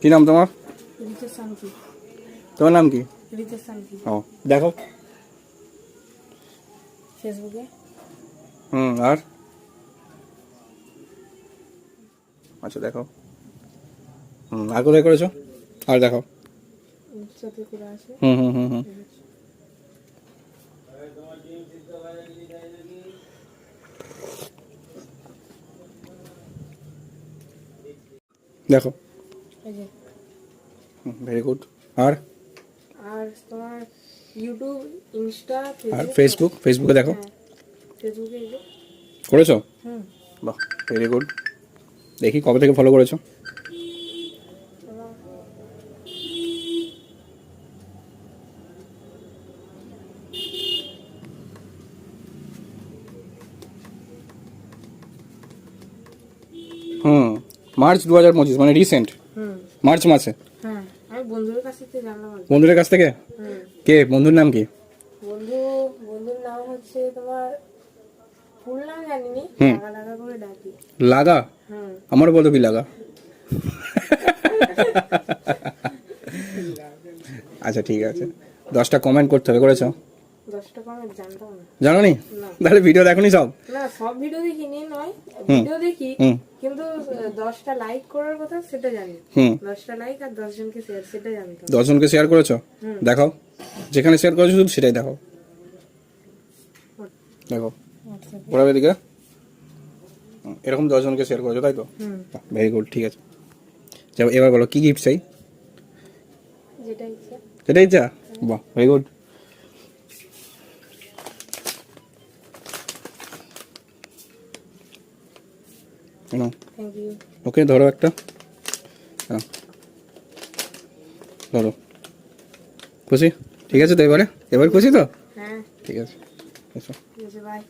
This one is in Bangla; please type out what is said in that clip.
কি নাম তোমার? রিতেশ সানকি। তোমার নাম কি? রিতেশ সানকি। ও দেখো। ফেসবুকে। আর আচ্ছা দেখো। আর কোথায় করেছো? আর দেখো। ইনস্টাতে করে আছে। দেখো। এই যে। Very good. আর আর তোমার ইউটিউব, ইনস্টা, আর ফেসবুক। ফেসবুকে দেখো। ফেসবুকে এই যে। করেছো? বাহ, ভেরি গুড। দেখি কবে থেকে ফলো করেছো? মার্চ 2025, মানে রিসেন্ট। মার্চ মাসে। হ্যাঁ, আমি বন্ধুদের কাছ থেকে জানলাম। বন্ধুদের কাছ থেকে? কে বন্ধুর নাম কি? বন্ধুর নাম হচ্ছে তোমার ফুল নাম জানিনি, লাগা লাগা করে ডাকি। লাগা? আমারও বলো কি লাগা। আচ্ছা ঠিক আছে, 10টা কমেন্ট করতে হবে, করেছো? 10টা কমেন্ট জানতাম না। জানো নি? তাহলে ভিডিও দেখোনি সব? না, সব ভিডিও দেখিনি, নয় ভিডিও দেখি, কিন্তু 10টা লাইক করার কথা সেটা জানি। 10টা লাইক আর 10 জনকে শেয়ার, সেটা জানতাম। 10 জনকে শেয়ার করেছো? দেখাও, যেখানে শেয়ার করেছো শুধু সেটাই দেখাও। দেখো ওরা এদিকে এরকম 10 জনকে শেয়ার করেছো, তাই তো? ভেরি গুড, ঠিক আছে। এবার বলো কি গিফট চাই? যেটা ইচ্ছা। সেটা ইচ্ছা? বাহ, very good. Thank you. Okay, ধরো একটা। ধরো। খুশি? ঠিক আছে তো, এবার খুশি তো? হ্যাঁ ঠিক আছে, এসো। ঠিক আছে, বাই।